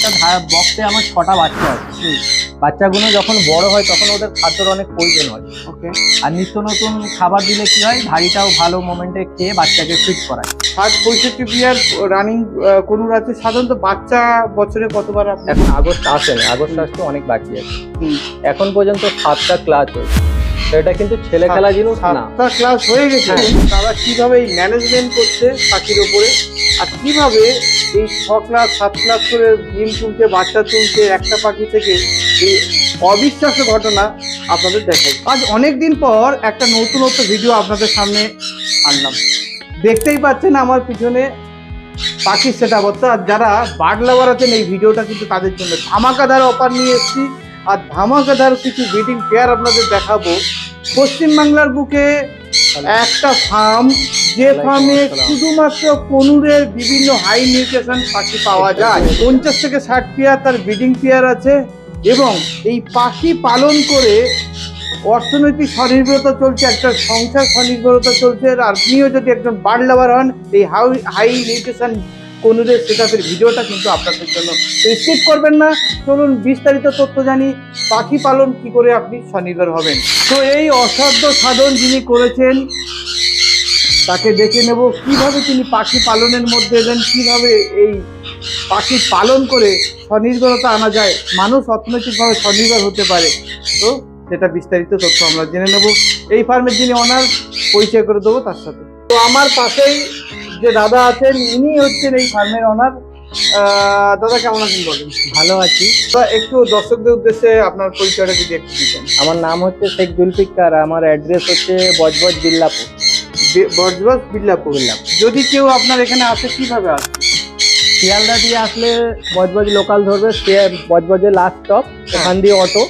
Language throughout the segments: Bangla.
একটা বক্সে আমার 6টা বাচ্চা আছে। বাচ্চাগুলো যখন বড় হয় তখন ওদের খাদ্যর অনেক প্রয়োজন হয়। ওকে। আর নিত্য নতুন খাবার দিলে কি হয়, ভারীটাও ভালো মোমেন্টে খেয়ে বাচ্চাকে ফিট করায়। 60-65 বিয়ার রানিং কোনুর আছে। সাধারণত বাচ্চা বছরে কতবার আপনি? এখন আগস্ট আসেনি, আগস্ট আসতে অনেক বাকি আছে। এখন পর্যন্ত 7টা ক্লাস হয়েছে। তো এটা কিন্তু ছেলে খেলা জিনিস না। 7টা ক্লাস হয়ে গেছে। তারা কিভাবে এই ম্যানেজমেন্ট করছে পাখির ওপরে, আর কিভাবে এই 6 ক্লাস 7 ক্লাস করে ডিম তুলছে, বাচ্চা তুলছে একটা পাখি থেকে, এই অবিশ্বাস্য ঘটনা আপনাদের দেখাই। আজ অনেক দিন পর একটা নতুনত্ব ভিডিও আপনাদের সামনে আনলাম। দেখতেই পাচ্ছেন আমার পিছনে পাখির সেটআপ। আর যারা বার্ড লাভার আছেন, এই ভিডিওটা কিন্তু তাদের জন্য। ধামাকাদার অফার নিয়ে এসেছি, আর ধামাকাদার কিছু ব্রিডিং পেয়ার আপনাদের দেখাবো। পশ্চিমবাংলার বুকে একটা ফার্ম, যে ফার্মে শুধুমাত্র কনুরের বিভিন্ন হাই নিউট্রিশন পাখি পাওয়া যায়। 50 থেকে 60 পেয়ার তার ব্রিডিং পেয়ার আছে, এবং এই পাখি পালন করে অর্থনৈতিক স্বনির্ভরতা চলছে, একটা সংসার স্বনির্ভরতা চলছে। আর আপনিও যদি একজন বার্ড লাভার হন, এই হাই নিউট্রিশন কনুরের সেটআপের ভিডিওটা কিন্তু আপনাদের জন্য। তো স্কিপ করবেন না, চলুন বিস্তারিত তথ্য জানি পাখি পালন কি করে আপনি স্বনির্ভর হবেন। তো এই অসাধ্য সাধন যিনি করেছেন তাকে দেখে নেব, কিভাবে তিনি পাখি পালনের মধ্যে এলেন, কিভাবে এই পাখি পালন করে স্বনির্ভরতা আনা যায়, মানুষ অর্থনৈতিকভাবে স্বনির্ভর হতে পারে। তো সেটা বিস্তারিত তথ্য আমরা জেনে নেব। এই ফার্মের যিনি অনার, পরিচয় করে দেবো তার সাথে। তো আমার পাশেই যে দাদা আছেন, ইনি হচ্ছেন এই ফার্মের অনার। দাদা কেমন আছেন বলেন? ভালো আছি। তো একটু দর্শকদের উদ্দেশ্যে আপনার পরিচয়টা যদি একটু দিতেন। আমার নাম হচ্ছে শেখ জুলফিকার, আমার অ্যাড্রেস হচ্ছে বজবজ বিল্লাপুর। বজবজ বিল্লাপুর। যদি কেউ আপনার এখানে আসে, কিভাবে আসবে? শিয়ালদা দিয়ে আসলে বজবজ লোকাল ধরবে, সে বজবজের লাস্ট স্টপ, ওখান দিয়ে অটো।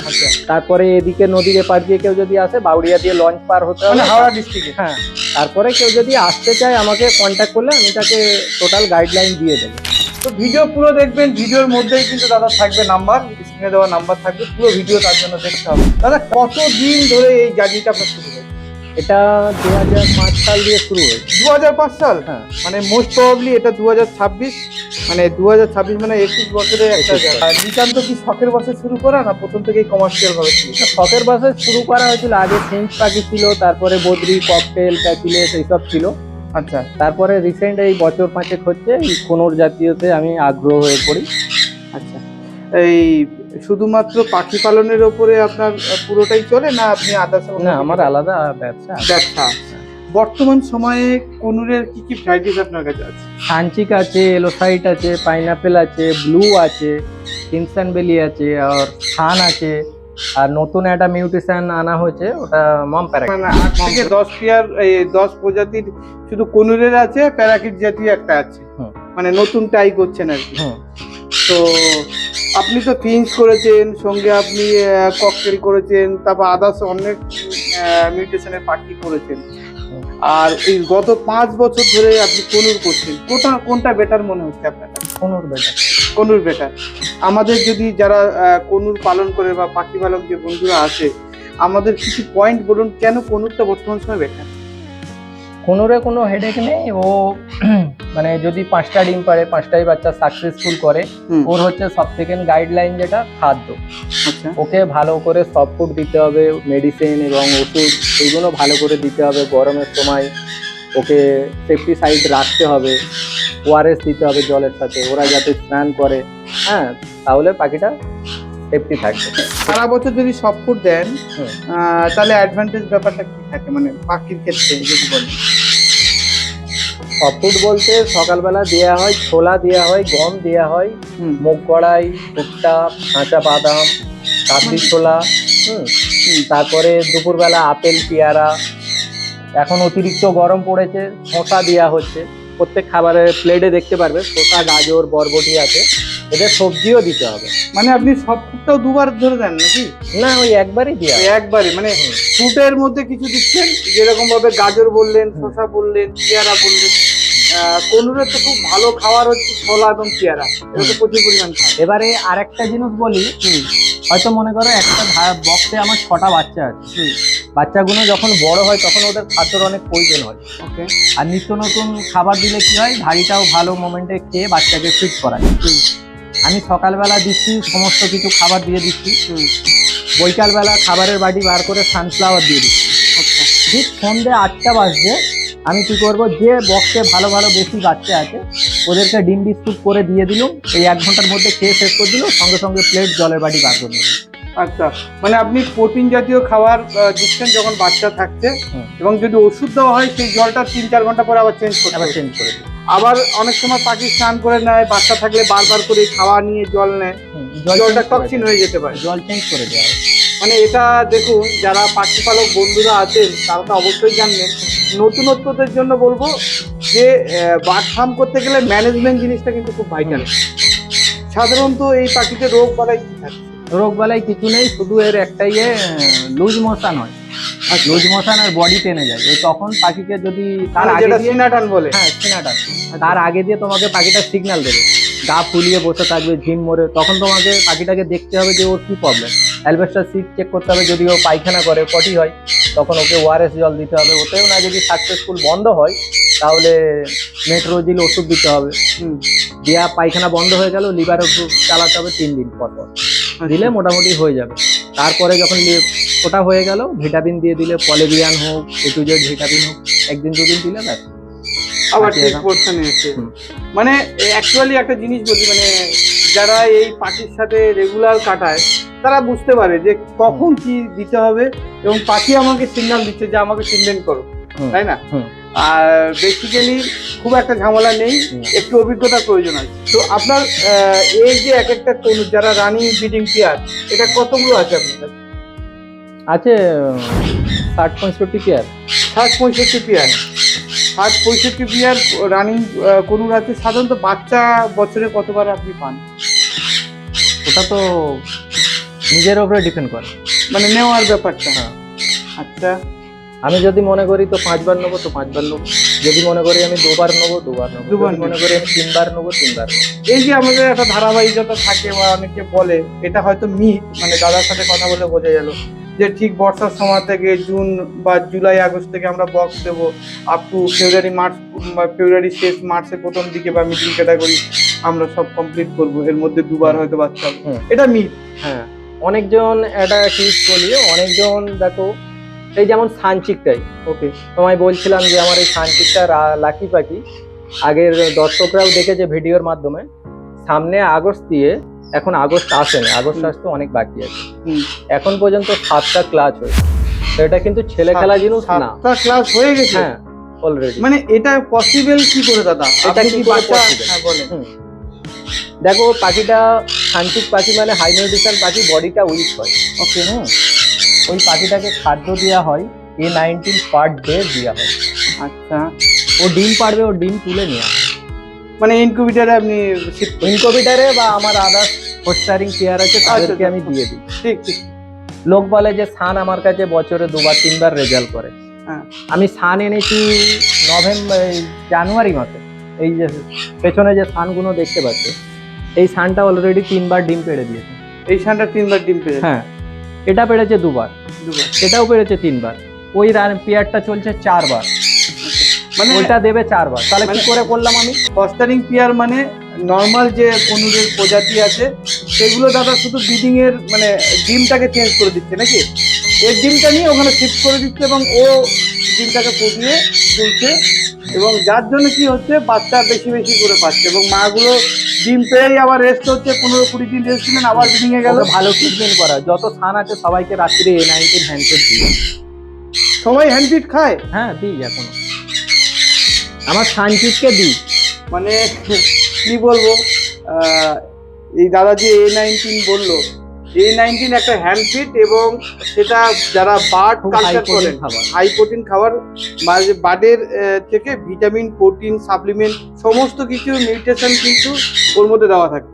আচ্ছা। তারপরে এদিকে নদীর এপার দিয়ে কেউ যদি আসে, বাউড়িয়া দিয়ে লঞ্চ পার হতে হবে, মানে হাওড়া ডিস্ট্রিক্টে। হ্যাঁ। তারপরে কেউ যদি আসতে চায় আমাকে কন্ট্যাক্ট করলে আমি তাকে টোটাল গাইডলাইন দিয়ে দেবো। তো ভিডিও পুরো দেখবেন, ভিডিওর মধ্যেই কিন্তু দাদা থাকবে নাম্বার, স্ক্রিনে দেওয়া নাম্বার থাকবে, পুরো ভিডিও তার জন্য দেখতে হবে। দাদা কতদিন ধরে এই জার্নিটা আপনার শুরু হয়েছে? এটা 2005 সাল দিয়ে শুরু হয়েছে। 2005 সাল? হ্যাঁ। মানে মোস্ট প্রবাবলি এটা 2026, মানে 2026 মানে 21 বছরে একটা। নিতান্ত কি শখের বসে শুরু করা, না প্রথম থেকেই কমার্শিয়াল ভাবে শুরু? শখের বাসে শুরু করা হয়েছিল। আগে ফিঞ্চ পাখি ছিল, তারপরে বদ্রি, ককটেল, প্যাচিলেস এইসব ছিল। আচ্ছা। তারপরে রিসেন্ট এই বছর 5 হচ্ছে এই কোনোর জাতীয়তে আমি আগ্রহ হয়ে পড়ি। আচ্ছা, এই শুধুমাত্র পাখি পালনের ওপরে আপনার পুরোটাই চলে, না আপনি আদার্স? না, আমার আলাদা ব্যবসা। বর্তমান সময়ে কনুরের কি কি ভ্যারাইটিস আপনার কাছে আছে? সানচিক আছে, এলোসাইট আছে, পাইনাপেল আছে, ব্লু আছে, কিমসান বেলি আছে, আর সান আছে। আর নতুন একটা মিউটেশন আনা হয়েছে, ওটা মম প্যারাকিট। মানে 8 থেকে 10 পেয়ার, এই 10 প্রজাতির শুধু কনুরের আছে, প্যারাকিট জাতীয় একটা আছে। মানে নতুন ট্রাই করছেন আর কি। তো আপনি তো ফিঞ্চ করেছেন, সঙ্গে আপনি ককটেল করেছেন, তারপর আদার্স অনেক মিউটেশনের পাখি করেছেন। আর এই গত 5 বছর ধরে আপনি কনুর করছেন, কোনটা বেটার মনে হচ্ছে আপনার? কোনোর বেটার। Conure better. আমাদের যদি যারা কনুর পালন করে বা পাখি পালক যে বন্ধুরা আছে, আমাদের কিছু পয়েন্ট বলুন কেন কনুরটা বর্তমান সময় বেটার? কোনোরে কোনো হেডেক নেই। ও মানে যদি 5টা ডিম পারে, 5টাই বাচ্চা সাকসেসফুল করে, ওর হচ্ছে সব থেকে গাইডলাইন যেটা খাদ্য। আচ্ছা। ওকে ভালো করে সফট ফুড দিতে হবে, মেডিসিন এবং ওষুধ এইগুলো ভালো করে দিতে হবে। গরমের সময় ওকে সেফটিসাইড রাখতে হবে, ওআরএস দিতে হবে জলের সাথে, ওরা যাতে স্নান করে। হ্যাঁ, তাহলে পাখিটা সেফটি থাকবে। সারা বছর যদি সফট ফুড দেন, তাহলে অ্যাডভান্টেজ ব্যাপারটা কি থাকে, মানে পাখির ক্ষেত্রে যদি বলেন? সফট ফুড বলতে সকালবেলা দেওয়া হয় ছোলা, দেওয়া হয় গম, দেওয়া হয় মুগ কড়াই, ভুট্টা, কাঁচা বাদাম, কাবলি ছোলা। তারপরে দুপুরবেলা আপেল, পেয়ারা। এখন অতিরিক্ত গরম পড়েছে, শসা দেওয়া হচ্ছে প্রত্যেক খাবারের প্লেটে, দেখতে পারবে শসা, গাজর, বরবটি আছে। এদের সবজিও দিতে হবে। মানে আপনি সব ফুডটাও দুবার ধরে দেন নাকি? না, ওই একবারই দেওয়া। একবারে মানে ফ্রুটের মধ্যে কিছু দিচ্ছেন, যেরকম ভাবে গাজর বললেন, শসা বললেন, পেয়ারা বললেন। কনুরের তো খুব ভালো খাবার হচ্ছে ছোলা এবং পেয়ারা, এটা তো প্রচুর পরিমাণ খায়। এবারে আরেকটা জিনিস বলি, হয়তো মনে করো একটা বক্সে আমার 6টা বাচ্চা আছে। বাচ্চাগুলো যখন বড় হয় তখন ওদের খাদ্যর অনেক প্রয়োজন হয়। ওকে। আর নিত্য নতুন খাবার দিলে কি হয়, ভারীটাও ভালো মোমেন্টে খেয়ে বাচ্চাকে ফিট করায়। আমি সকালবেলা দিচ্ছি সমস্ত কিছু খাবার দিয়ে দিচ্ছি, বৈকালবেলা খাবারের বাটি বার করে সানফ্লাওয়ার দিয়ে দিচ্ছি। আচ্ছা, ঠিক সন্ধ্যে 8টা বাজছে আমি কি করব, যে বক্সে ভালো ভালো বেশি বাচ্চা আছে ওদেরকে ডিম বিস্কুট করে দিয়ে দিলাম, এই 1 ঘন্টার মধ্যে খেয়ে শেষ করে দিল, সঙ্গে সঙ্গে প্লেট জলের বাটি বার করে দিল। আচ্ছা, মানে আপনি প্রোটিন জাতীয় খাবার দিচ্ছেন যখন বাচ্চা থাকছে, এবং যদি ওষুধ দেওয়া হয় সেই জলটা 3-4 ঘন্টা পরে আবার চেঞ্জ আবার চেঞ্জ করে দিই। আবার অনেক সময় পাখি স্নান করে নেয়, বাচ্চা থাকলে বারবার করে খাওয়া নিয়ে জল নেয়, জলটা টক্সিন হয়ে যেতে পারে, জল চেঞ্জ করে দেওয়া হয়। মানে এটা দেখুন, যারা পাখি পালক বন্ধুরা আছেন তারা তো অবশ্যই জানবেন। নতুনত্বদের জন্য বলবো যে বার্ড ফার্ম করতে গেলে ম্যানেজমেন্ট জিনিসটা কিন্তু খুব ভাইটাল। সাধারণত এই পাখিতে রোগ বালাই কি থাকে? রোগ বালাই কিছু নেই, শুধু এর একটাই লুজ মোশন হয়, লুজ মোশন আর বডি টেনে যায়। ওই তখন পাখিকে যদি তার আগে যেটা দিয়ে, সিনাটান বলে, হ্যাঁ সিনাটান, তার আগে দিয়ে তোমাকে পাখিটা সিগন্যাল দেবে, গা ফুলিয়ে বসে থাকবে ঝিম মরে, তখন তোমাকে পাখিটাকে দেখতে হবে যে ওর কি প্রবলেম। অ্যালবেস্টার সিট চেক করতে হবে, যদি ও পায়খানা করে পটি হয় তখন ওকে ওআরএস জল দিতে হবে, ওতেও না যদি সাকসেসফুল বন্ধ হয় তাহলে মেট্রোজিল ওষুধ দিতে হবে। দিয়া পায়খানা বন্ধ হয়ে গেল, লিভার ওষুধ চালাতে হবে 3 দিন পর পর, দিলে মোটামুটি হয়ে যাবে। তারপরে যখন ওটা হয়ে গেল ভিটামিন দিয়ে দিলে, পলিবিয়ান হোক A to Z ভিটামিন হোক, 1 দিন 2 দিন দিলে ব্যাস আবার ঠিক পোর্শনে এসে। মানে অ্যাকচুয়ালি একটা জিনিস বলি, মানে যারা এই পাখির সাথে রেগুলার কাটায় তারা বুঝতে পারে যে কখন কি দিতে হবে, এবং পাখি আমাকে সিগন্যাল দিচ্ছে যে আমাকে ট্রিটমেন্ট করো, তাই না? আর বেসিক্যালি খুব একটা ঝামেলা নেই, একটু অভিজ্ঞতার প্রয়োজন আছে। তো আপনার এই যে এক একটা যারা রানিং ব্রিডিং পেয়ার, এটা কতগুলো আছে আপনার কাছে? আছে 60-65 পেয়ার। 60-65 পেয়ার, 60-65 পেয়ার রানিং কোনুর আছে। সাধারণত বাচ্চা বছরে কতবার আপনি পান? ওটা তো নিজের উপরে ডিপেন্ড করে, মানে নেওয়ার ব্যাপারটা। হ্যাঁ। আচ্ছা, আমি যদি মনে করি তো 5 বার নেবো তো 5 বার নেবো, যদি মনে করি আমি 2 বার নেবো 2 বার নেবো, যদি মনে করি আমি 3 বার নেবো 3 বার নেবো। এই যে আমাদের একটা ধারাবাহিকতা থাকে বা অনেকে বলে, এটা হয়তো মিথ, মানে দাদার সাথে কথা বলে বোঝা গেল যে ঠিক বর্ষার সময় থেকে জুন বা জুলাই আগস্ট থেকে আমরা বক্স দেবো আপ টু ফেব্রুয়ারি মার্চ, বা ফেব্রুয়ারি শেষ মার্চের প্রথম দিকে বা মিডিল ক্যাটাগরি আমরা সব কমপ্লিট করবো, এর মধ্যে 2 বার হয়তো বাচ্চা হবে। এটা মিথ। হ্যাঁ, অনেকজন এটা কি বলি, অনেকজন দেখো এই যেমন সানচিকটাই, ওকে তোমায় বলছিলাম যে আমার এই সানচিকটা লাকি পাখি, আগের দর্শকরাও দেখেছে ভিডিওর মাধ্যমে, সামনে আগস্ট দিয়ে, এখন আগস্ট আসেনি, আগস্ট আসতে অনেক বাকি আছে, এখন পর্যন্ত 7টা ক্লাস হয়েছে। তো এটা কিন্তু ছেলে খেলা জিনিস না, 7টা ক্লাস হয়ে গেছে। হ্যাঁ অলরেডি। মানে এটা পসিবল কি করে দাদা? এটা কি বাচ্চা? হ্যাঁ বলেন। দেখো পাখিটা সানচিক পাখি মানে হাই নিউট্রিশন পাখি, বডিটা উইক হয়, ওকে। ওই পাখিটাকে খাদ্য দেওয়া হয় A19 পার ডে দেওয়া হয়। আচ্ছা, ও ডিম পারবে, ও ডিম তুলে নেওয়া হয়, মানে ইনকিউবেটরে আপনি শিফট করেন? ইনকিউবেটরে বা আমার আদার্স হোস্টারিং কেয়ার আছে তাদেরকে আমি দিয়ে দিই। ঠিক ঠিক। লোক বলে যে সান আমার কাছে বছরে 2 বার 3 বার রেজাল্ট করে, আমি সান এনেছি জানুয়ারি মাসে, এই যে পেছনে যে সানগুলো দেখতে পাচ্ছ, এই সানটা অলরেডি 3 বার ডিম পেড়ে দিয়েছে। এই সানটা 3 বার ডিম পেড়েছে? হ্যাঁ, এটা পেড়েছে 2 বার, এটাও পেড়েছে 3 বার, ওই পেয়ারটা চলছে 4 বার, মানে ওইটা দেবে 4 বার। তাহলে কি করে করলাম আমি? ফস্টারিং পেয়ার মানে নর্মাল যে কনুরের প্রজাতি আছে সেগুলো দাদা শুধু ব্রিডিং এর মানে ডিমটাকে চেঞ্জ করে দিচ্ছে নাকি? এর ডিমটা নিয়ে ওখানে শিফট করে দিচ্ছে এবং ও ডিমটাকে ফুটিয়ে তুলছে, এবং যার জন্য কি হচ্ছে বাচ্চা বেশি বেশি করে পাচ্ছে, এবং মাগুলো ডিম পেয়েই আবার রেস্ট হচ্ছে, 15-20 দিন রেস্ট দিলেন, আবার ব্রিডিং এ গেল। ভালো ট্রিটমেন্ট করা, যত সান আছে সবাইকে রাত্রে A19 হ্যান্ডফিড দিই। সবাই হ্যান্ডফিড খায়? হ্যাঁ দিই, এখনো আমার সানচিককে দিই। মানে কি বলবো, এই দাদা যে A19 বললো, A19 একটা হ্যান্ডফিড, এবং সেটা যারা বার্ড কালচার করেন হাই প্রোটিন খাবার, বার্ডের থেকে ভিটামিন, প্রোটিন, সাপ্লিমেন্ট সমস্ত কিছু নিউট্রিশন কিন্তু ওর মধ্যে দেওয়া থাকে,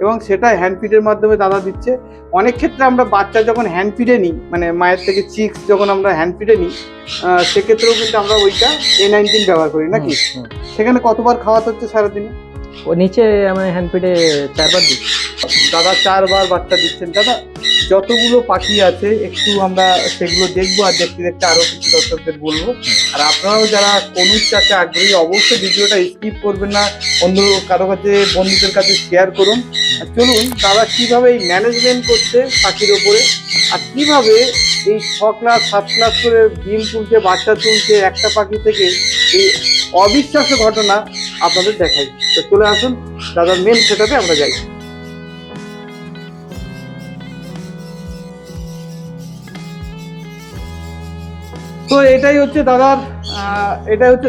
এবং সেটা হ্যান্ডফিডের মাধ্যমে দাদা দিচ্ছে। অনেক ক্ষেত্রে আমরা বাচ্চা যখন হ্যান্ডফিডে নিই, মানে মায়ের থেকে চিক্স যখন আমরা হ্যান্ডফিডে নিই, সেক্ষেত্রেও কিন্তু আমরা ওইটা A19 ব্যবহার করি নাকি? সেখানে কতবার খাওয়াতে হচ্ছে সারাদিনে? ও নিচে আমি হ্যান্ডফিডে 4 বার দিই। দাদা 4 বার বাচ্চা দিচ্ছেন। দাদা যতগুলো পাখি আছে একটু আমরা সেগুলো দেখবো, আর দেখতে দেখতে আরো কিছু দর্শকদের বলবো। আর আপনারাও যারা কনুর চাষে আগ্রহী অবশ্যই ভিডিওটা স্কিপ করবেন না, অন্য কারো কাছে বন্ধুদের কাছে শেয়ার করুন। আর চলুন দাদা কিভাবে এই ম্যানেজমেন্ট করছে পাখির ওপরে, আর কিভাবে এই 6 ক্লাস 7 ক্লাস করে ডিম তুলছে, বাচ্চা তুলছে একটা পাখি থেকে, এই অবিশ্বাস্য ঘটনা আপনাদের দেখাই। তো চলে আসুন দাদার মেন সেটআপে আমরা যাই। তো এটাই হচ্ছে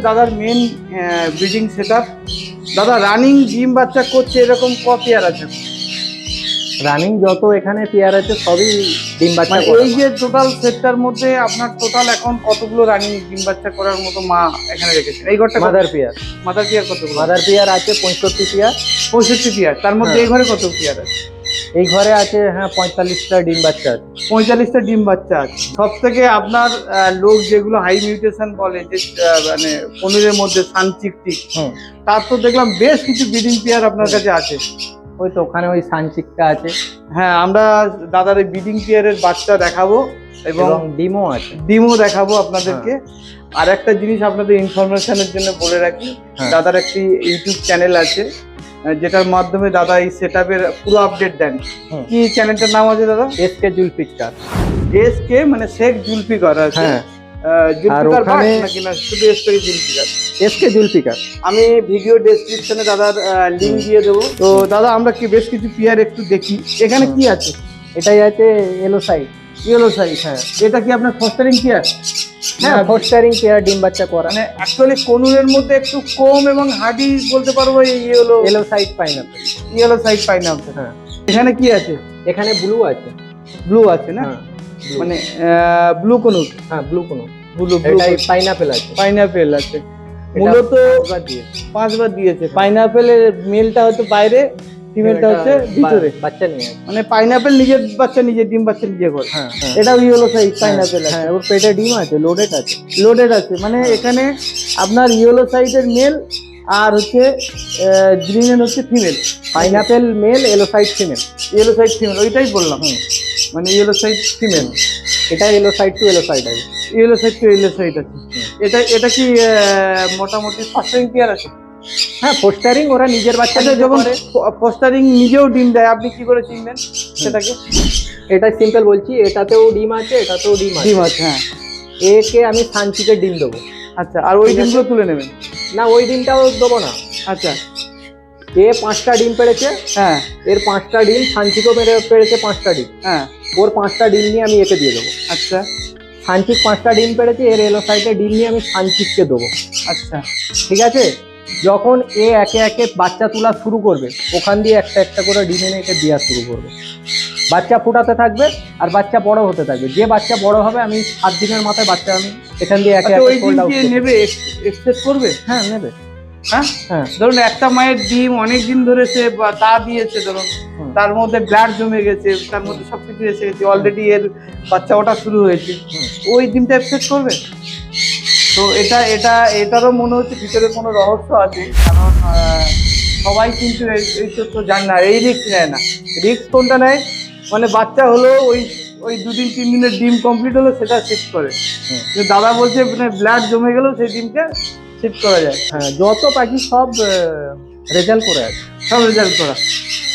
দাদার মেন ব্রিডিং সেটআপ। দাদা রানিং ডিম বাচ্চা করছে এরকম ক পেয়ার আছে? রানিং যত এখানে পেয়ার আছে সবই ডিম বাচ্চা মানে করা। এই যে টোটাল সেটটার মধ্যে আপনার টোটাল এখন কতগুলো রানিং ডিম বাচ্চা করার মতো মা এখানে রেখেছেন? এই ঘরটা মাদার পেয়ার কতগুলো? মাদার পেয়ার আছে 65 পেয়ার। 65 পেয়ার। তার মধ্যে হ্যাঁ। এই ঘরে কত পেয়ার আছে? এই ঘরে আছে 45টা ডিম বাচ্চা আছে। 45টা ডিম বাচ্চা আছে। সব থেকে আপনার লোক যেগুলো হাই মিউটেশন বলে, যে মানে পনিরের মধ্যে সানচিকটি, তার তো দেখলাম বেশ কিছু ব্রিডিং পেয়ার আপনার কাছে আছে। ওই তো ওখানে ওই সানচিকটা আছে। হ্যাঁ, আমরা দাদার এই ব্রিডিং পেয়ারের বাচ্চা দেখাবো এবং ডিমও আছে, ডিমও দেখাবো আপনাদেরকে। আর একটা জিনিস আপনাদের ইনফরমেশনের জন্য বলে রাখি, দাদার একটি ইউটিউব চ্যানেল আছে যেটার মাধ্যমে দাদা এই সেটআপের পুরো আপডেট দেন। কি চ্যানেলটার নাম আছে দাদা? এসকে জুলফিকার। এসকে মানে শেখ জুলফিকার আছে। হ্যাঁ, জুলফিকার বাট নাকি না শুধু এসকে জুলফিকার? এসকে জুলফিকার। আমি ভিডিও ডেসক্রিপশনে দাদার লিংক দিয়ে দেবো। তো দাদা আমরা কি বেশ কিছু পেয়ার একটু দেখি, এখানে কি আছে? এটাই আছে ইয়েলো সাইড। ইয়েলো সাইজ, হ্যাঁ। এটা কি আপনার ফস্টারিং পেয়ার? হ্যাঁ, ফস্টারিং পেয়ার ডিম বাচ্চা করা। মানে অ্যাকচুয়ালি কনুরের মধ্যে একটু কম এবং হার্ডি বলতে পারবো এই yellow side pineapple. Yellow side pineapple. হ্যাঁ। এখানে কি আছে? এখানে ব্লু আছে। ব্লু আছে না? হ্যাঁ, মানে ব্লু কনুর। হ্যাঁ, ব্লু কোনো ব্লু এটাই পাইনাপেল আছে। পাইনাপেল আছে। মূলত 5বার দিয়েছে। পাইনাপেলের মেলটা হচ্ছে বাইরে, ফিমেলটা হচ্ছে ভিতরে। বাচ্চা নিয়ে মানে পাইনাপেল নিজের বাচ্চা নিজে, ডিম বাচ্চা নিজে করে। হ্যাঁ, এটাও ইয়েলো সাইজ পাইনাপেল আছে। হ্যাঁ, ওর পেটে ডিম আছে, লোডেড আছে। লোডেড আছে, মানে এখানে আপনার ইয়েলো সাইডের মেল আর হচ্ছে গ্রিনের হচ্ছে female. Pineapple male, yellow side female. Yellow side female, ওইটাই বললাম। মানে ইয়েলো সাইড ফিমেল, এটা yellow side to yellow side আছে। Yellow side to yellow side আছে। এটা কি মোটামুটি ফস্টারিং পেয়ার আছে? হ্যাঁ, ফস্টারিং ওরা নিজের বাচ্চা যখন ফস্টারিং নিজেও ডিম দেয়, আপনি কি করে চিনবেন সেটাকে? এটা সিম্পল বলছি, এটাতেও ডিম আছে, এটাতেও ডিম আছে। ডিম আছে, হ্যাঁ। একে আমি সানচিকে ডিম দেবো। আচ্ছা, আর ওই ডিমগুলো তুলে নেবেন? না, ওই ডিমটাও দেবো না। আচ্ছা, এ 5টা ডিম পেড়েছে। হ্যাঁ। এর 5টা ডিম, সানচিকও পেড়েছে 5টা ডিম। হ্যাঁ, ওর 5টা ডিম নিয়ে আমি একে দিয়ে দেবো। আচ্ছা। সানচিক 5টা ডিম পেড়েছে, এর এলো সাইডে ডিম নিয়ে আমি সানচিককে দেবো। আচ্ছা, ঠিক আছে। যখন এ একে একে বাচ্চা তোলা শুরু করবে, ওখান দিয়ে একটা একটা করে ডিম এনে একে দেওয়া শুরু করবে। বাচ্চা ফুটাতে থাকবে আর বাচ্চা বড় হতে থাকবে। যে বাচ্চা বড় হবে, আমি 7 দিনের মাথায় বাচ্চা আমি এখান দিয়ে একে ওই একে ডিম সোল্ড আউট কি নেবে, এক্সপেক্ট করবে? হ্যাঁ, নেবে। হ্যাঁ, হ্যাঁ। ধরুন একটা মায়ের ডিম অনেক দিন ধরে সে তা দিয়েছে, ধরুন তার মধ্যে ব্লাড জমে গেছে, তার মধ্যে সবকিছু এসে গেছে, অলরেডি এর বাচ্চা ওঠা শুরু হয়েছে, ওই ডিমটা এক্সপেক্ট করবে? তো এটারও মনে হচ্ছে ভিতরে কোনো রহস্য আছে, কারণ সবাই কিন্তু এই তথ্য জানে না, এই রিস্ক নেয় না। রিস্ক কোনটা নেয়? মানে বাচ্চা হলো ওই 2-3 দিনের ডিম কমপ্লিট হলো সেটা শিফট করে। কিন্তু দাদা বলছে মানে ব্লাড জমে গেলেও সেই ডিমটা শিফট করা যায়। হ্যাঁ, যত পাখি সব রেজাল্ট করে আছে, সব রেজাল্ট করা।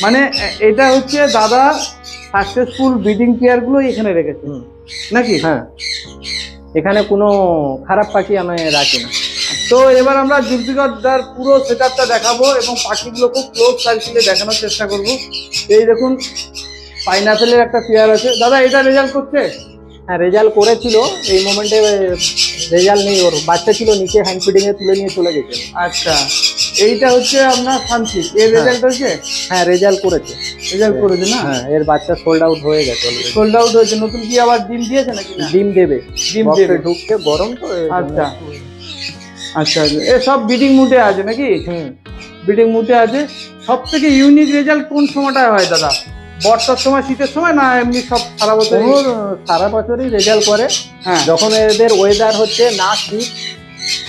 মানে এটা হচ্ছে দাদা সাকসেসফুল ব্রিডিং পেয়ারগুলো এখানে রেখেছে নাকি? হ্যাঁ, এখানে কোনো খারাপ পাখি আমি রাখি না। তো এবার আমরা জুলফিকারদার পুরো সেটআপটা দেখাবো এবং পাখিগুলো খুব ক্লোজ সার্কেলে দেখানোর চেষ্টা করব। এই দেখুন পাইনাপেলের একটা পেয়ার আছে। দাদা এটা রেজাল্ট করছে? হ্যাঁ, রেজাল্ট করেছিল। এই মোমেন্টে রেজাল্ট নেই, ওর বাচ্চা ছিল নিচে, হ্যান্ড ফিডিং এ তুলে নিয়ে চলে গেছে। আচ্ছা, এইটা হচ্ছে আপনার সানচিক, এর রেজাল্ট হয়েছে? হ্যাঁ, রেজাল্ট করেছে না? হ্যাঁ, এর বাচ্চা সোল্ড আউট হয়ে গেছে অলরেডি। সোল্ড আউট হয়েছে। নতুন কি আবার ডিম দিয়েছে নাকি? না, ডিম দেবে। ডিম দেবে, ঢুকছে, গরম তো। আচ্ছা আচ্ছা, এ সব ব্রিডিং মুডে আছে নাকি? ব্রিডিং মুডে আছে। সব থেকে ইউনিক রেজাল্ট কোন সময়টায় হয় দাদা? বর্ষার সময়, শীতের সময়, না এমনি সব সারা বছর? সারা বছরই রেজাল্ট করে। হ্যাঁ, যখন এদের ওয়েদার হচ্ছে না শীত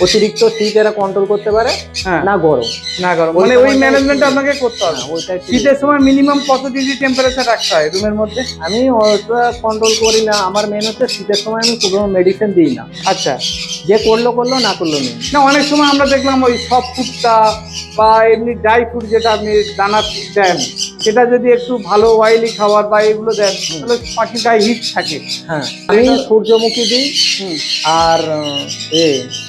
অতিরিক্ত শীত এরা কন্ট্রোল করতে পারে, হ্যাঁ না গরম। না গরম, ওই মানে ওই সময়টা ম্যানেজমেন্ট একটু- আপনাকে করতে হবে। হ্যাঁ, ওইটা একটু- শীতের সময় মিনিমাম কত ডিগ্রি টেম্পারেচার রাখতে হয় রুমের মধ্যে? আমি ওটা কন্ট্রোল করি না, আমার মেন হচ্ছে শীতের সময় আমি কোনো মেডিসিন দিই না। আচ্ছা, যে করলো করলো, না করলো নেই। না অনেক সময় আমরা দেখলাম ওই সফট ফুডটা বা এমনি ড্রাই ফ্রুট যেটা আপনি দানা দেন, সেটা যদি একটু ভালো অয়েলি খাবার বা এগুলো দেন তাহলে পাখির গায়ে হিট থাকে। হ্যাঁ, আমি সূর্যমুখী দিই হুম, আর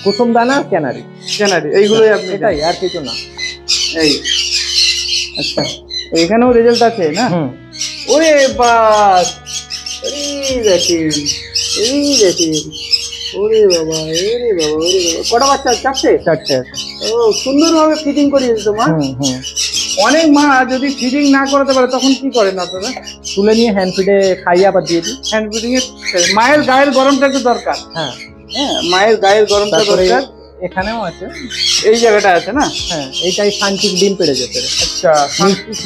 কুসুম দানা, ক্যানারি, জানারি এইগুলোই আপনি দেন। এটাই, আর কিছু না। এই আচ্ছা, এখানেও রেজাল্ট আছে না? হুম। ওরে বাস, এই দেখেন, এই দেখেন, ওরে বাবা, ওরে বাবা, ওরে বাবা, কটা বাচ্চা? চারটে? চারটে আছে। ও, সুন্দরভাবে ফিটিং করিয়েছে তো মা। হুম হুম। অনেক মা যদি ফিটিং না করাতে পারে তখন কি করেন আপনারা? তুলে নিয়ে হ্যান্ড ফিডে খাইয়ে আবার দিয়ে দিই। হ্যান্ড ফিটিং এর মায়ের গায়ের গরমটা একটু দরকার। হ্যাঁ, হ্যাঁ, মায়ের গায়ের গরমটা তারপরে দরকার। এখানেও আছে। এই জায়গাটা আছে না? হ্যাঁ, এইটাই সানচিক ডিম পেড়ে যেতে। আচ্ছা,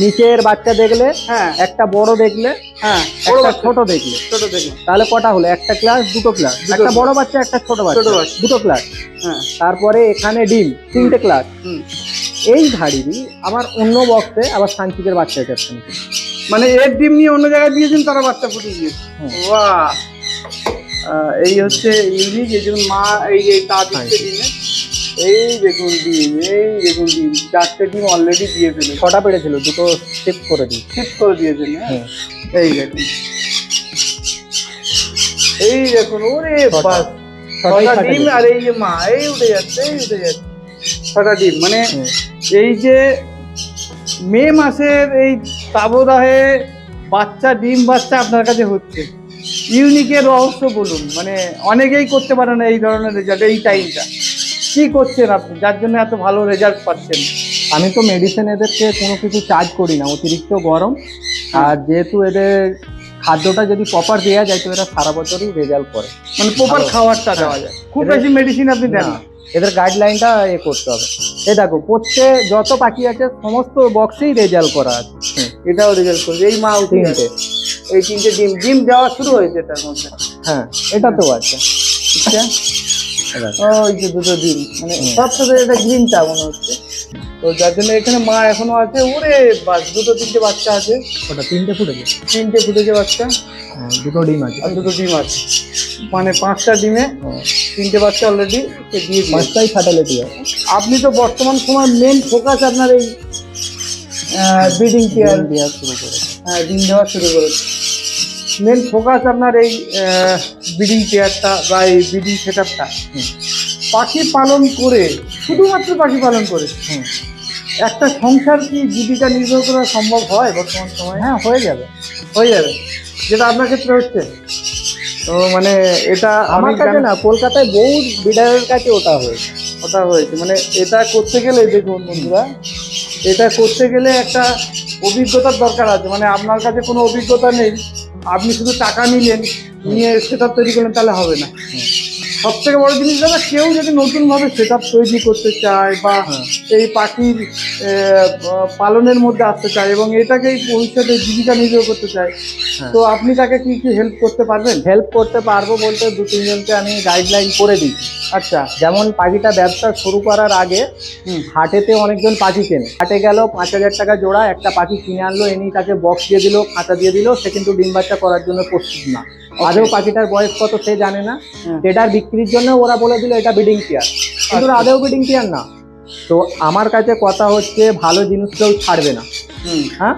নিচের বাচ্চা দেখলে, হ্যাঁ একটা বড় দেখলে, হ্যাঁ, একটা ছোট দেখলে, ছোট দেখুন, তাহলে কটা হলো? একটা ক্লাস, দুটো ক্লাস। একটা বড় বাচ্চা, একটা ছোট বাচ্চা, বাচ্চা। দুটো ক্লাস। হ্যাঁ, তারপরে এখানে ডিম, তিনটে ক্লাস। হুম। এই ধাড়িরই আবার অন্য বক্সে আবার সানচিকের বাচ্চা যাচ্ছে। মানে এর ডিম নিয়ে অন্য জায়গায় দিয়েছেন, তারা বাচ্চা ফুটে দিয়েছে। হুম। বাহ, এই হচ্ছে ইউনিক। এই যেমন মা এই যে তা দিচ্ছে ডিমে, এই দেখুন ডিম, এই দেখুন ডিম, চারটে ডিম অলরেডি দিয়ে ফেলে, 6টা পেড়েছিল, দুটো শিফট করে দিই। শিফট করে দিয়েছেন। হ্যাঁ, এই দেখুন, এই দেখুন, ওরে বাস, ছটা ডিম। আর এই যে মা, এই উঠে যাচ্ছে, এই উঠে যাচ্ছে, ছটা ডিম। মানে এই যে মে মাসের এই তাবদাহে বাচ্চা, ডিম বাচ্চা আপনার কাছে হচ্ছে, ইউনিকের রহস্য বলুন। মানে অনেকেই করতে পারে না এই ধরনের রেজাল্ট এই টাইমটা। কি করছেন আপনি যার জন্য এত ভালো রেজাল্ট পাচ্ছেন? আমি তো মেডিসিন এদেরকে কোনো কিছু চার্জ করি না, অতিরিক্ত গরম। আর যেহেতু এদের খাদ্যটা যদি প্রপার দেওয়া যায় তো এরা সারা বছরই রেজাল্ট করে। মানে প্রপার ভালো। খাবারটা দেওয়া যায়, খুব এদের- বেশি মেডিসিন আপনি দেন না, না। এদের গাইডলাইনটা করতে হবে। এই দেখো, প্রত্যেক যত পাখি আছে সমস্ত বক্সেই রেজাল্ট করা আছে। এটাও রেজাল্ট করবে। এই মা উঠে তিনটে। গেছে, এই তিনটে ডিম, ডিম দেওয়া শুরু হয়েছে এটার মধ্যে। হ্যাঁ, এটা তো আছে। আচ্ছা, ওই যে দুটো ডিম, মানে সব সাথে এটা গ্রিনটা মনে হচ্ছে। তো যার জন্য এখানে মা এখনো আছে। ওরে বাস, দুটো তিনটে বাচ্চা আছে। ওটা 3টে ফুটেছে। তিনটে ফুটেছে বাচ্চা, দুটো ডিম আছে। আর দুটো ডিম আছে। মানে 5টা ডিমে 3টে বাচ্চা অলরেডি দিয়ে দিয়েছে। 5টাই ফার্টিলিটি আছে। আপনি তো বর্তমান সময় মেন ফোকাস আপনার এই ব্রিডিং কেয়ার, ডিম দেওয়া শুরু করেছে। হ্যাঁ, ডিম দেওয়া শুরু করেছে। মেন ফোকাস আপনার এই ব্রিডিং কেয়ারটা বা এই ব্রিডিং সেট আপটা। পাখি পালন করে, শুধুমাত্র পাখি পালন করে হুম। একটা সংসার কি জীবিকা নির্বাহ করা সম্ভব হয় বর্তমান সময়ে? হ্যাঁ, হয়ে যাবে। হয়ে যাবে, যেটা আপনার ক্ষেত্রে হচ্ছে। তো মানে এটা আমার কাছে না, কলকাতায় বহু বিডারের কাছে ওটা হয়েছে। ওটা হয়েছে। মানে এটা করতে গেলে দেখুন বন্ধুরা, এটা করতে গেলে একটা অভিজ্ঞতার দরকার আছে। মানে আপনার কাছে কোনো অভিজ্ঞতা নেই, আপনি শুধু টাকা নিলেন, নিয়ে সেট আপ তৈরি করলেন, তাহলে হবে না। সব থেকে বড় জিনিস দাদা, কেউ যদি নতুন ভাবে সেট আপ তৈরি করতে চায় বা এই পাখির পালনের মধ্যে আসতে চায় এবং এটাকেই ভবিষ্যতে জীবিকা নির্বাহ করতে চায়, তো আপনি তাকে কি কি হেল্প করতে পারবেন? হেল্প করতে পারবো বলতে 2-3 জনকে আমি গাইডলাইন করে দিচ্ছি। আচ্ছা, যেমন পাখিটা ব্যবসা শুরু করার আগে হাটেতে অনেকজন পাখি কেনে, হাটে গেল 5,000 টাকা জোড়া, একটা পাখি কিনে আনলো, এনেই তাকে বক্স দিয়ে দিল, খাঁচা দিয়ে দিল, সে কিন্তু ডিম বাচ্চা করার জন্য প্রস্তুত না। আদৌ পাখিটার বয়স কত সে জানে না। এটার বিক্রির জন্য ওরা বলে দিল এটা ব্রিডিং পেয়ার, কিন্তু আদৌ ব্রিডিং পেয়ার না। তো আমার কাছে কথা হচ্ছে, ভালো জিনিস কেউ ছাড়বে না। হ্যাঁ,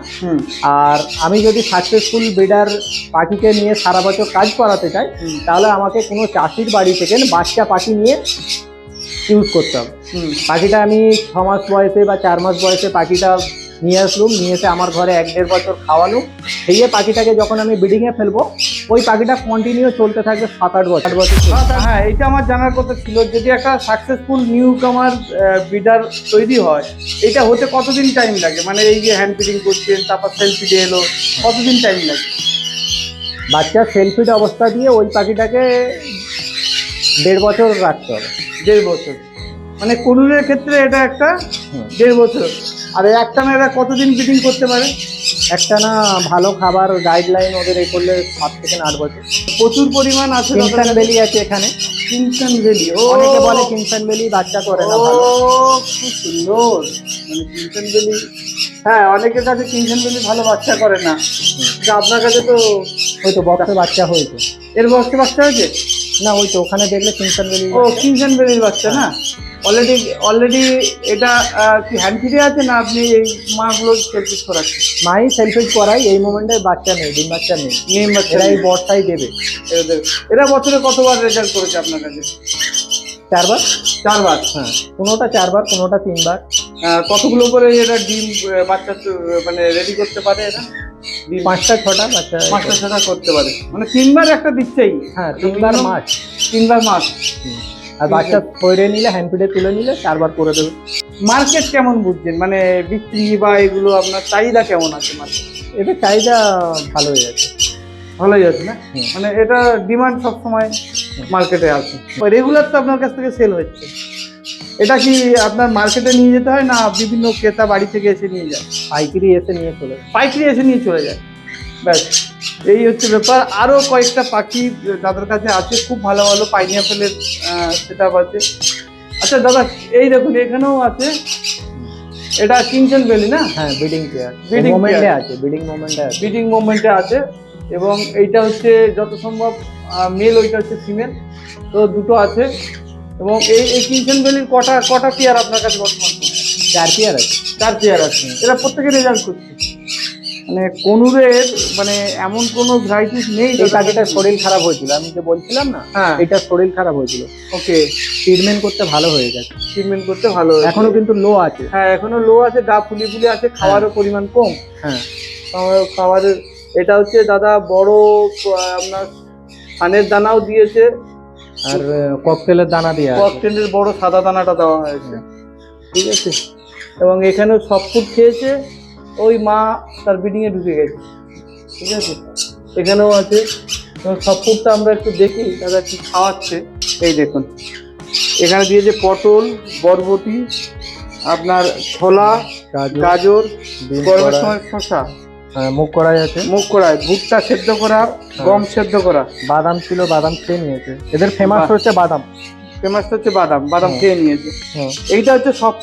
আর আমি যদি সাকসেসফুল ব্রিডার পাখিকে নিয়ে সারা বছর কাজ করাতে চাই, তাহলে আমাকে কোনো চাষির বাড়ি থেকে বাচ্চা পাখি নিয়ে ইউজ করতে হবে। পাখিটা আমি 6 মাস বয়সে বা 4 মাস বয়সে পাখিটা নিয়ে আসলুম, নিয়ে এসে আমার ঘরে 1-1.5 বছর খাওয়ালুম, সেই পাখিটাকে যখন আমি ব্রিডিংয়ে ফেলবো, ওই পাখিটা কন্টিনিউ চলতে থাকবে 7-8 বছর। হ্যাঁ, এটা আমার জানার কথা ছিল। যদি একটা সাকসেসফুল নিউ কামার ব্রিডার তৈরি হয়, এটা হতে কতদিন টাইম লাগে? মানে এই যে হ্যান্ড ফিডিং করছেন, তারপর সেলফ ফিডে এলো, কতদিন টাইম লাগে? বাচ্চা সেলফিড অবস্থা দিয়ে ওই পাখিটাকে 1.5 বছর রাখতে হবে। 1.5 বছর, মানে কোনুরের ক্ষেত্রে এটা একটা 1.5 বছর। আর একটা মেয়েরা কতদিন ব্রিডিং করতে পারে? একটা না ভালো খাবার গাইডলাইন ওদের এ করলে 7 থেকে 8 বছর। প্রচুর পরিমাণ আছে। কিংসন ভ্যালি আছে এখানে। কিংসন ভ্যালি, অনেকে বলে কিংসন ভ্যালি বাচ্চা করে না ভালো। খুব সুন্দর। মানে কিংসন ভ্যালি, হ্যাঁ অনেকের কাছে কিংসন ভ্যালি ভালো বাচ্চা করে না, কিন্তু আপনার কাছে তো ওই তো বক্সে বাচ্চা হয়েছে। এর বক্সে বাচ্চা হয়েছে না, ওই তো ওখানে দেখলে কিংসন ভ্যালি। ও কিংসন ভ্যালির বাচ্চা না? অলরেডি এটা কি হ্যান্ড ফিডে আছে না আপনি এই মাগুলো সেলফিশ করাচ্ছেন? মাই সেলফিশ করাই, এই মোমেন্টে বাচ্চা নেই, ডিম বাচ্চা নেই। নেম বাচ্চা এরা এই বর্ষাই দেবে। এরা বছরে কতবার রেজাল্ট করেছে আপনার কাছে? 4 বার। 4 বার? হ্যাঁ, কোনোটা 4 বার, কোনোটা 3 বার। কতগুলো করে এরা ডিম বাচ্চা মানে রেডি করতে পারে? এরা 5টা 6টা বাচ্চা। 5টা 6টা করতে পারে, মানে 3 বার একটা দিচ্ছেই। হ্যাঁ, 3 বার মাস। 3 বার মাস। আর বাচ্চা করে নিলে, হ্যান্ড ফিডে তুলে নিলে 4 বার করে দেবে। মার্কেট কেমন বুঝছেন, মানে বিক্রি বা এগুলো আপনার চাহিদা কেমন আছে মার্কেট? এদের চাহিদা ভালোই আছে। ভালোই আছে না? মানে এটা ডিমান্ড সবসময় মার্কেটে আছে। রেগুলার তো আপনার কাছ থেকে সেল হচ্ছে, এটা কি আপনার মার্কেটে নিয়ে যেতে হয় না বিভিন্ন ক্রেতা বাড়ি থেকে এসে নিয়ে যায়? পাইকারি এসে নিয়ে চলে যায়। পাইকারি এসে নিয়ে চলে যায়, ব্যাস এই হচ্ছে ব্যাপার। আরো কয়েকটা পাখি দাদার কাছে আছে, খুব ভালো ভালো পাইনঅ্যাপেলের সেটআপ আছে। আচ্ছা দাদা, এই দেখুন এখানেও আছে, এটা কিংসন ভ্যালি না? হ্যাঁ, ব্রিডিং পেয়ার। Breeding মোমেন্টে pair। আছে, ব্রিডিং মোমেন্টে আছে। ব্রিডিং মুভমেন্টে আছে, এবং এইটা হচ্ছে যত সম্ভব মেল, ওইটা হচ্ছে ফিমেল, তো দুটো আছে। এবং এই কিংসন ভ্যালির কটা পেয়ার আপনার কাছে বর্তমান? 4 পেয়ার আছে। 4 পেয়ার আছে। এরা প্রত্যেকে রেজাল্ট করছে, মানে কোনুরের মানে এমন কোনো ভ্যারাইটিস নেই। এই পাখিটার শরীর খারাপ হয়েছিল, আমি যে বলছিলাম না, হ্যাঁ এটার শরীর খারাপ হয়েছিল। ওকে, ট্রিটমেন্ট করতে ভালো হয়ে গেছে। ট্রিটমেন্ট করতে ভালো হয়েছে। এখনো কিন্তু লো আছে। হ্যাঁ এখনো লো আছে, গা ফুলি ফুলি আছে, খাওয়ারও পরিমাণ কম। হ্যাঁ, খাবারের এটা হচ্ছে দাদা বড় আপনার ধানের দানাও দিয়েছে, আর ককটেলের দানা দিয়ে আছে। ককটেলের বড় সাদা দানাটা দেওয়া হয়েছে, ঠিক আছে। এবং এখানেও সব ফুড খেয়েছে, ওই মা তার ব্রিডিংয়ে ঢুকে গেছে, ঠিক আছে। এখানেও আছে, এবং সব ফুডটা আমরা একটু দেখি দাদা কি খাওয়াচ্ছে। এই দেখুন এখানে দিয়েছে পটল, বরবটি, আপনার ছোলা, গাজর, গরমের সময় শসা, মুখ কড়াই আছে, মুগ কড়াই, ভুট্টা সেদ্ধ করা, গম সেদ্ধ করা, বাদাম ছিল, বাদাম খেয়ে নিয়েছে। এদের ফেমাস হচ্ছে বাদাম। ফেমাসটা হচ্ছে বাদাম খেয়ে নিয়েছে। এইটা হচ্ছে সব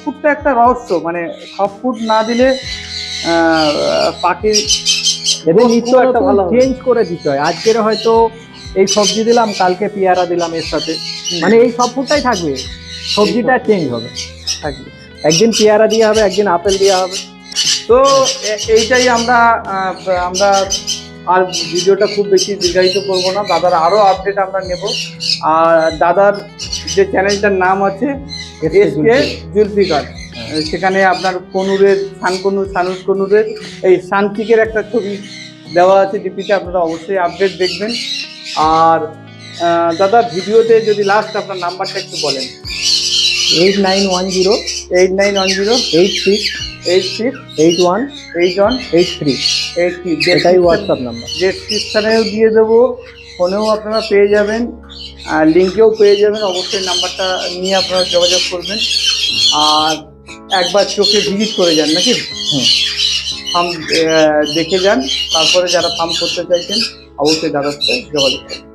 ফুডটা একটা রহস্য, মানে সব ফুড না দিলে পাখির এদের নিত্য একটা ভালো চেঞ্জ করে দিতে হয়। আজকের হয়তো এই সবজি দিলাম, কালকে পেয়ারা দিলাম এর সাথে, মানে এই সব ফুডটাই থাকবে, সবজিটা চেঞ্জ হবে, থাকবে। একদিন পেয়ারা দেওয়া হবে, একদিন আপেল দেওয়া হবে। তো এইটাই আমরা আর ভিডিওটা খুব বেশি দীর্ঘায়িত করবো না, দাদার আরো আপডেট আমরা নেব। আর দাদার যে চ্যানেলটার নাম আছে এসকে জুলফিকার, সেখানে আপনার কনুরের সানুস কনুরের এই শান্তিকের একটা ছবি দেওয়া আছে ডিপিতে, আপনারা অবশ্যই আপডেট দেখবেন। আর দাদা ভিডিওতে যদি লাস্ট আপনার নাম্বারটা একটু বলেন। 8910 868183। এটাই হোয়াটসঅ্যাপ নাম্বার। ডেসক্রিপশনেও দিয়ে দেবো, ফোনেও আপনারা পেয়ে যাবেন, আর লিঙ্কেও পেয়ে যাবেন। অবশ্যই নাম্বারটা নিয়ে আপনারা যোগাযোগ করবেন, আর একবার চোখে ভিজিট করে যান, নাকি ফার্ম দেখে যান, তারপরে যারা ফার্ম করতে চাইছেন অবশ্যই দাদার সাথে যোগাযোগ করবেন।